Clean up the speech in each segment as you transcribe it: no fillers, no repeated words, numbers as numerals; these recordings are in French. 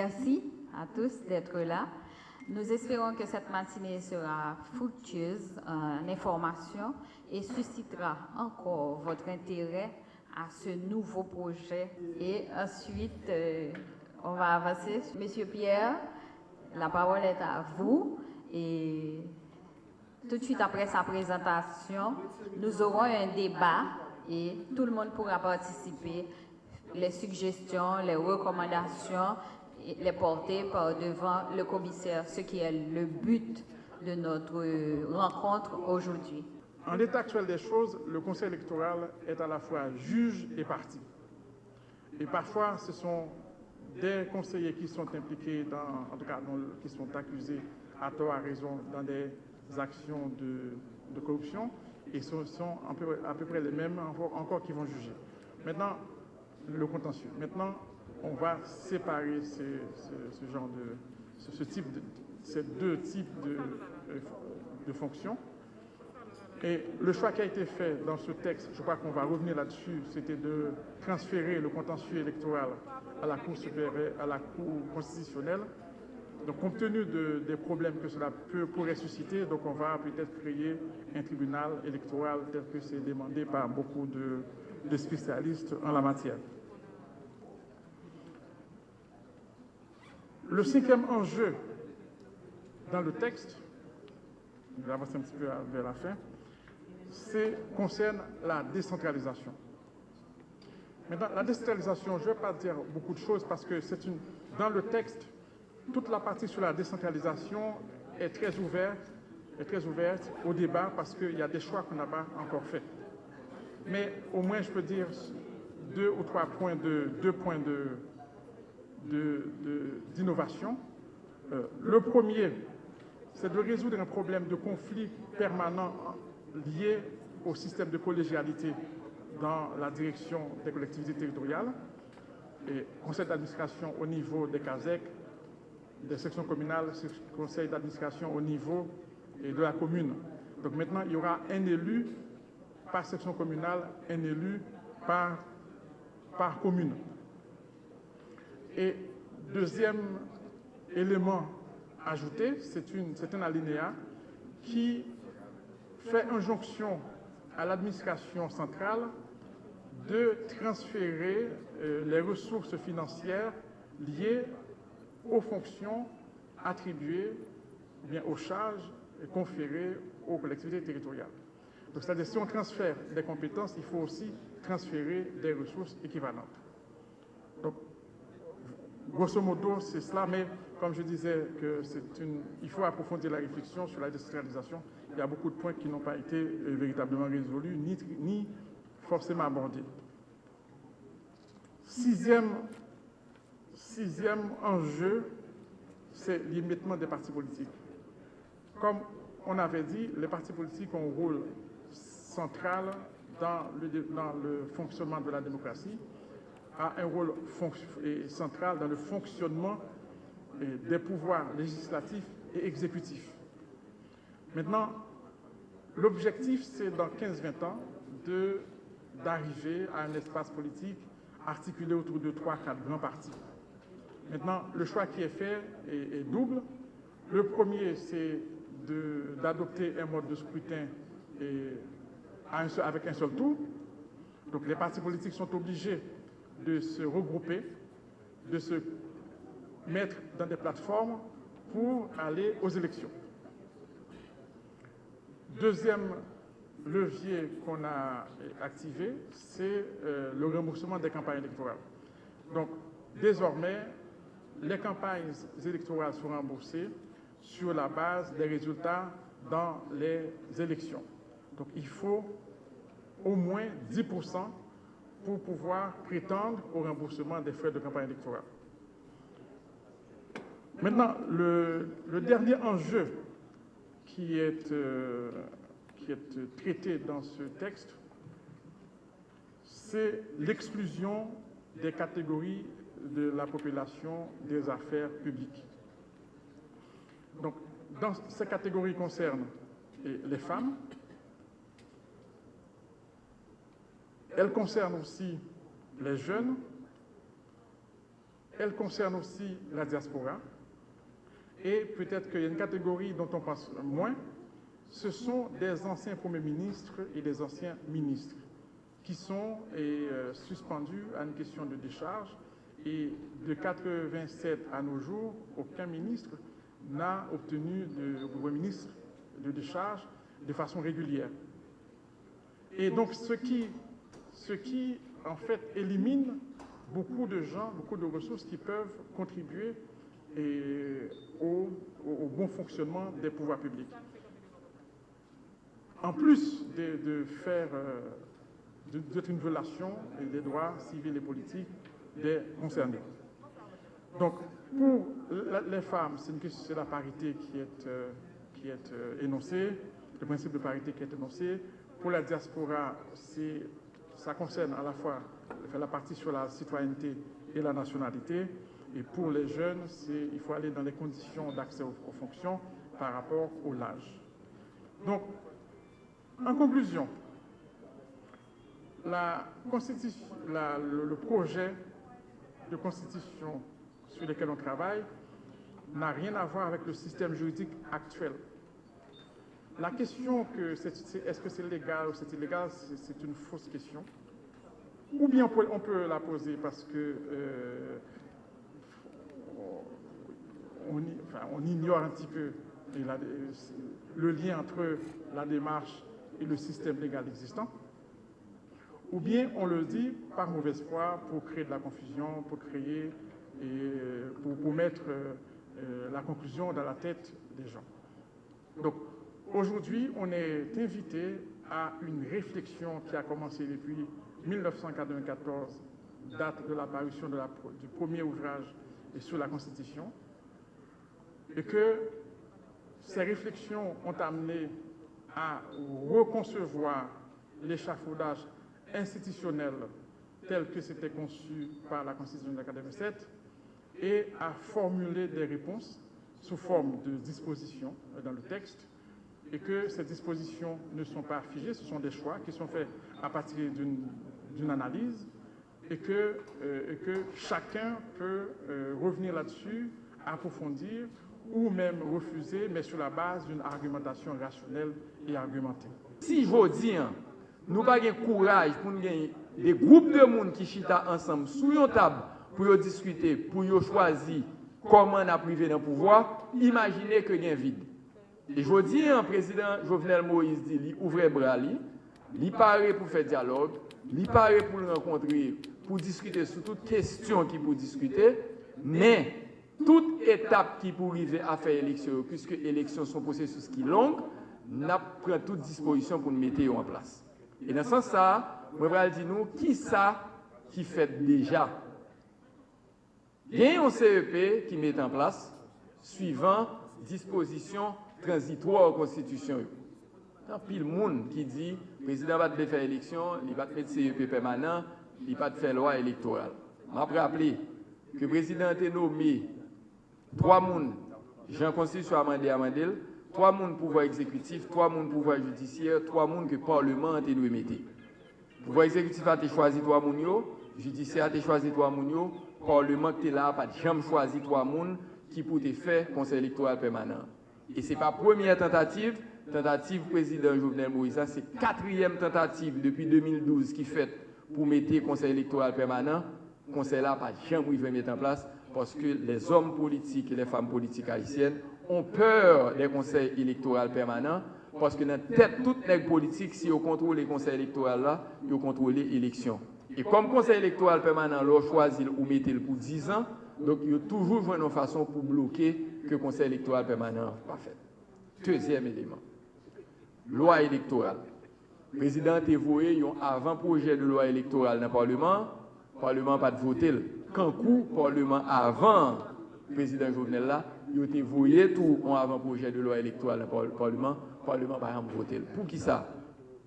Merci à tous d'être là. Nous espérons que cette matinée sera fructueuse en information et suscitera encore votre intérêt à ce nouveau projet. Et ensuite, on va avancer. Monsieur Pierre, la parole est à vous. Et tout de suite après sa présentation, nous aurons un débat et tout le monde pourra participer. Les suggestions, les recommandations, les porter par devant le commissaire, ce qui est le but de notre rencontre aujourd'hui. En l'état actuel des choses, le Conseil électoral est à la fois juge et partie. Et parfois, ce sont des conseillers qui sont impliqués, qui sont accusés à tort, à raison, dans des actions de corruption, et ce sont à peu près les mêmes encore qui vont juger. Maintenant, le contentieux. Maintenant, on va séparer ces deux types de fonctions. Et le choix qui a été fait dans ce texte, je crois qu'on va revenir là-dessus, c'était de transférer le contentieux électoral à la Cour supérieure, à la Cour constitutionnelle. Donc, compte tenu des problèmes que cela pourrait susciter, donc on va peut-être créer un tribunal électoral tel que c'est demandé par beaucoup de spécialistes en la matière. Le cinquième enjeu dans le texte, je vais avancer un petit peu vers la fin, concerne la décentralisation. Maintenant, la décentralisation, je ne vais pas dire beaucoup de choses parce que dans le texte, toute la partie sur la décentralisation est très ouverte au débat parce qu'il y a des choix qu'on n'a pas encore faits. Mais au moins, je peux dire deux ou trois points d'innovation. Le premier, c'est de résoudre un problème de conflit permanent lié au système de collégialité dans la direction des collectivités territoriales et conseil d'administration au niveau des CASEC, des sections communales, conseil d'administration au niveau de la commune. Donc maintenant, il y aura un élu par section communale, un élu par commune. Et deuxième élément ajouté, c'est un alinéa qui fait injonction à l'administration centrale de transférer les ressources financières liées aux fonctions attribuées, bien aux charges conférées aux collectivités territoriales. Donc, c'est-à-dire si on transfère des compétences, il faut aussi transférer des ressources équivalentes. Donc, grosso modo, c'est cela, mais comme je disais, il faut approfondir la réflexion sur la décentralisation. Il y a beaucoup de points qui n'ont pas été véritablement résolus, ni forcément abordés. Sixième enjeu, c'est l'émiettement des partis politiques. Comme on avait dit, les partis politiques ont un rôle central dans le fonctionnement de la démocratie, a un rôle central dans le fonctionnement des pouvoirs législatifs et exécutifs. Maintenant, l'objectif, c'est dans 15-20 ans d'arriver à un espace politique articulé autour de 3-4 grands partis. Maintenant, le choix qui est fait est double. Le premier, c'est d'adopter un mode de scrutin avec un seul tour. Donc les partis politiques sont obligés de se regrouper, de se mettre dans des plateformes pour aller aux élections. Deuxième levier qu'on a activé, c'est le remboursement des campagnes électorales. Donc désormais, les campagnes électorales sont remboursées sur la base des résultats dans les élections. Donc il faut au moins 10% pour pouvoir prétendre au remboursement des frais de campagne électorale. Maintenant, le dernier enjeu qui est traité dans ce texte, c'est l'exclusion des catégories de la population des affaires publiques. Donc, dans ces catégories concernent les femmes, elles concernent aussi les jeunes, elle concerne aussi la diaspora. Et peut-être qu'il y a une catégorie dont on pense moins, ce sont des anciens premiers ministres et des anciens ministres qui sont suspendus à une question de décharge. Et de 87 à nos jours, aucun ministre n'a obtenu de Premier ministre de décharge de façon régulière. Et donc, ce qui en fait, élimine beaucoup de gens, beaucoup de ressources qui peuvent contribuer au bon fonctionnement des pouvoirs publics. En plus d'être une violation des droits civils et politiques des concernés. Donc, pour les femmes, c'est la parité qui est énoncée, le principe de parité qui est énoncé. Pour la diaspora, ça concerne à la fois la partie sur la citoyenneté et la nationalité. Et pour les jeunes, il faut aller dans les conditions d'accès aux fonctions par rapport au l'âge. Donc, en conclusion, le projet de constitution sur lequel on travaille n'a rien à voir avec le système juridique actuel. La question est-ce que c'est légal ou c'est illégal, c'est une fausse question. Ou bien on peut la poser parce que on ignore un petit peu le lien entre la démarche et le système légal existant. Ou bien on le dit par mauvaise foi pour créer de la confusion, pour mettre la conclusion dans la tête des gens. Donc aujourd'hui, on est invité à une réflexion qui a commencé depuis 1994, date de l'apparition du premier ouvrage sur la Constitution, et que ces réflexions ont amené à reconcevoir l'échafaudage institutionnel tel que c'était conçu par la Constitution de 1987 et à formuler des réponses sous forme de dispositions dans le texte, et que ces dispositions ne sont pas figées, ce sont des choix qui sont faits à partir d'une analyse, et que chacun peut revenir là-dessus, approfondir ou même refuser, mais sur la base d'une argumentation rationnelle et argumentée. Si je dis, nous n'avons pas courage pour nous gagner des groupes de monde qui chita ensemble sous une table pour discuter, pour choisir comment on a privé dans le pouvoir, imaginez que il y a un vide. Et je dis, le président Jovenel Moïse dit, il ouvre les bras, il paraît pour faire dialogue, il paraît pour le rencontrer, pour discuter sur toute question qui peut discuter, mais toute étape qui peut arriver à faire élection, puisque les élections sont processus qui long, n'a pris toute disposition pour nous mettre en place. Et dans ce sens-là, je vais dire nous, qui ça qui fait déjà? Il y a un CEP qui met en place, suivant disposition transitoire aux constitutions. Il y a pile monde qui dit, le président va te faire élection, il va te mettre CEP permanent, il va te faire loi électorale. Je vais rappeler que le président a nommé 3 personnes, Jean Constitution Amandel, 3 personnes pouvoir exécutif, 3 personnes pouvoir judiciaire, 3 personnes que le Parlement a dû mettre. Le pouvoir exécutif a choisi 3 personnes, le judiciaire a choisi 3 personnes, le Parlement qui est là n'a jamais choisi 3 personnes qui pourraient faire conseil électoral permanent. Et ce n'est pas la première tentative président Jovenel Moïse, c'est la 4e tentative depuis 2012 qui fait pour mettre le conseil électoral permanent. Le conseil là n'a pas jamais mettre en place parce que les hommes politiques et les femmes politiques haïtiennes ont peur des conseils électoraux permanents parce que dans la tête toutes les politiques, si on contrôle les conseils électoraux là, ils contrôlent l'élection. Et comme le conseil électoral permanent l'a choisi ou mettez le pour 10 ans, donc il y a toujours une façon pour bloquer que le conseil électoral permanent pas fait. Deuxième élément, loi électorale. Le président a voué un avant-projet de loi électorale dans le Parlement. Le Parlement n'a pas voté. Quand le Parlement avant le président Jovenel là, il a voué tout un avant-projet de loi électorale dans le Parlement. Le Parlement n'a pas voté. Pour qui ça?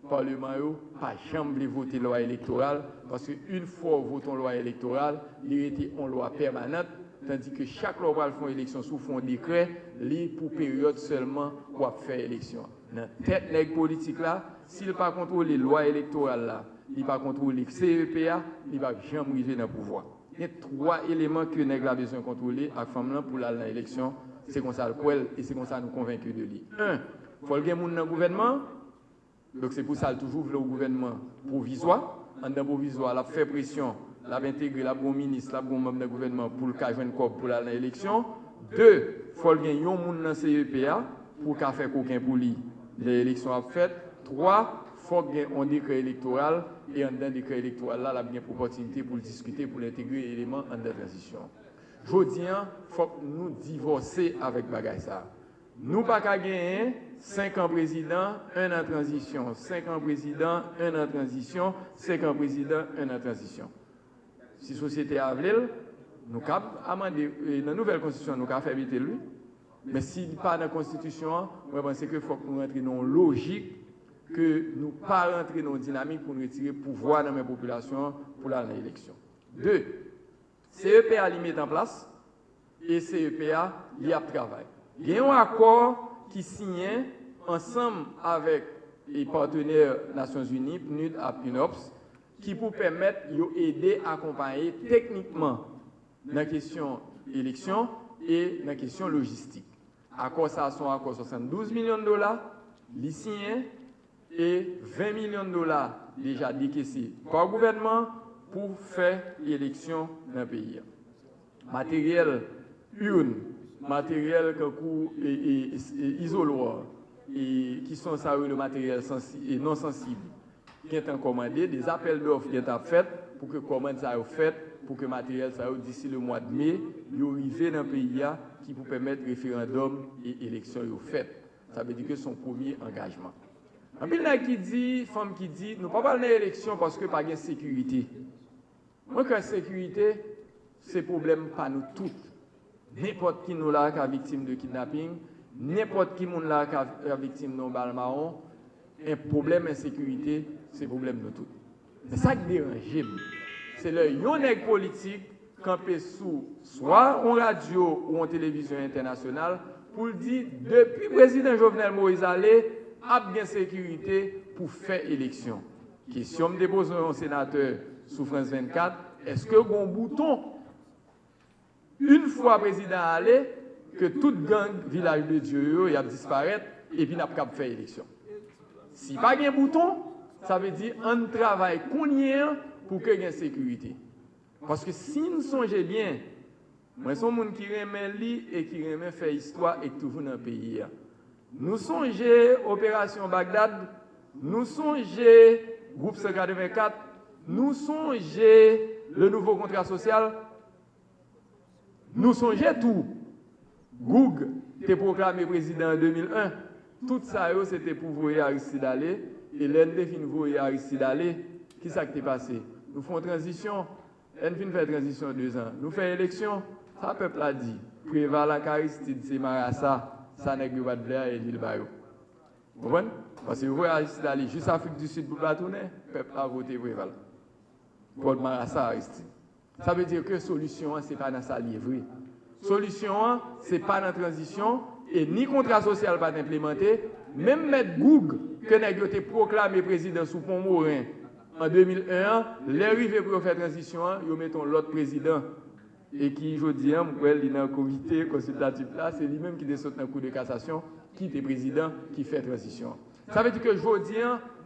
Le Parlement n'a pas jamais voté la loi électorale parce qu'une fois voté une loi électorale, il était en loi permanente, tandis que chaque loi va faire élection sous fond décret, pour période seulement pour faire élection. Dans la tête des politiques là, s'il n'a pas contrôlé les lois électorales là, il n'a pas contrôlé le CEPA, il ne va jamais arriver dans le pouvoir. il y a 3 éléments que nous avons besoin de contrôler à femme pour l'élection. C'est comme ça le poil et c'est comme ça nous convaincus de lui. 1, il faut qu'il y ait des gens dans le gouvernement. Donc c'est pour ça qu'il toujours le gouvernement provisoire. En dans provisoire, la fait pression, la intégrer, la bon ministre, la bon membre du gouvernement pour le cas joindre corps pour l'élection. 2, il faut qu'il y ait des gens dans le CEPA pour qu'il faire aucun pour lui. L'élection a fait. 3, il faut qu'il y ait un décret électoral et en dans le décret électoral là, il y a bien opportunité pour discuter, pour intégrer les éléments en de transition. Je dis, il faut que nous divorcer avec bagay ça. Nous pas qu'à gagner 5 ans président, 1 an transition, 5 ans président, 1 an transition, 5 ans président, 1 an transition. Si la société a voulu, nous avons amendé dans la nouvelle constitution, nous avons fait éviter lui. Mais s'il n'est pas dans la constitution, je pense qu'il faut que nous rentrions dans une logique, que nous ne pas rentrer dans une dynamique pour nous retirer le pouvoir dans les populations pour l'élection. 2. CEPA li met en place et CEPA li a travail. Il y a un accord qui signe ensemble avec les partenaires Nations Unies, PNUD et PNUOPS, qui pour permettre d'aider à accompagner techniquement dans la question élection et dans la question logistique. Accord ça sont accord 72 millions de dollars, li signé et 20 millions de dollars déjà décaissés par le gouvernement pour faire l'élection dans le pays. Matériel urne, matériel isoloir, et qui sont ça le matériel non sensible, qui est commandé, des appels d'offres qui sont faits pour que commande ça soit fait, pour que le matériel ça d'ici le mois de mai, arrive dans le pays qui pour permettre référendum et élection fait. Ça veut dire que son premier engagement. Un peu qui dit, femme qui dit, nous ne pouvons pas aller à l'élection parce que pas de sécurité. Moi, que la sécurité, c'est problème pas nous toutes. N'importe qui nous là qui est victime de kidnapping, n'importe qui nous là qui est victime de balle marron, un problème d'insécurité, c'est problème de nous toutes. C'est ça qui dérange. C'est le yonègue politique campé sous soit en radio ou en télévision internationale pour dire depuis le président Jovenel Moïse allé a bien sécurité pour faire élection. Question me dépose un sénateur sous France 24, est-ce que bon bouton une fois président allé que toute gang village de Dieu y a disparaître et puis n'a pas faire élection. Si pas un bouton, ça veut dire on travaille combien pour que y ait sécurité. Parce que si nous songeons bien, moi sont monde qui remet li et qui remet faire histoire et toujours dans le pays. Nous songeons opération Bagdad, nous songeons groupe 184, nous songeons le nouveau contrat social, nous songeons tout. Goug était proclamé président en 2001. Tout ça, c'était pour voir Aristide aller. Et l'ND fin voir Aristide aller. Qui ça qui est passé? Nous faisons transition. Elle fin faire transition 2 ans. Nous faisons élection. Ça, le peuple a dit. Préval Aristide, c'est Marassa. Ça n'est pas de Blair et l'île Bayo. Vous comprenez? Parce que vous voyez Aristide aller juste Afrique du Sud pour la tourner. Le peuple a voté Préval. Pour Marassa Aristide. Ça veut dire que la solution, ce n'est pas dans sa livre. Solution, ce n'est pas dans la transition et ni contrat social pas implémenté. Même M. Goug, que nous avons proclamé président sous Pont-Morin en 2001, l'arrivée pour faire transition, nous mettons l'autre président et qui, je dis, il est dans le comité consultatif là, c'est lui-même qui descend dans le cours de cassation, qui est président, qui fait transition. Ça veut dire que je dis,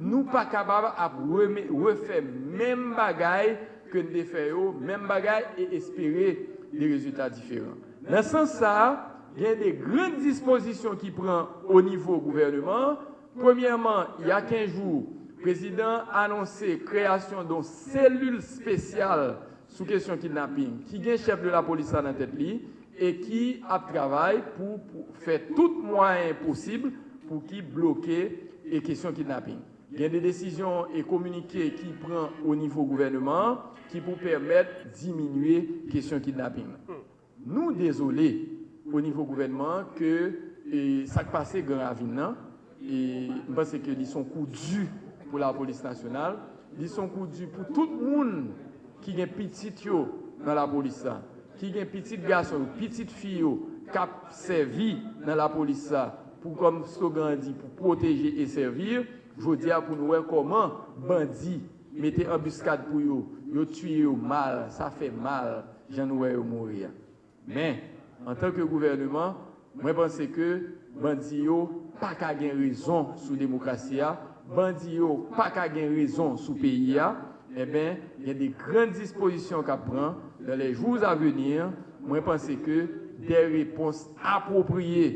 nous ne sommes pas capables de refaire même bagaille que nous faisons, même bagaille et espérer des résultats différents. Dans ce sens-là, il y a des grandes dispositions qui prend au niveau gouvernement. Premièrement, il y a 15 jours, le président a annoncé la création d'une cellule spéciale sous question kidnapping, qui est chef de la police dans la tête et qui a travaillé pour faire tout moyen possible pour qui bloquer les questions kidnapping. Il y a des décisions et communiqués qui prend au niveau gouvernement qui pour permettre de diminuer la question kidnapping. Nous, désolés, au niveau gouvernement, que ça qui passe grave, et je pense qu'ils sont coups durs pour la police nationale, ils sont coups durs pour tout le monde qui est petit dans la police, qui est petit garçon, petite fille qui a servi dans la police pour, comme slogan dit, pour protéger et servir. Je dis pour nous comment bandits mettez embuscade pour yo, yo tué yo mal, ça fait mal, j'en ouais mourir. Mais en tant que gouvernement, moi pense que bandi yo pas qu'à gain raison sous démocratie, bandi yo pas qu'à gain raison sous pays, eh bien, il y a des grandes dispositions qu'à prendre dans les jours à venir. Moi pense que des réponses appropriées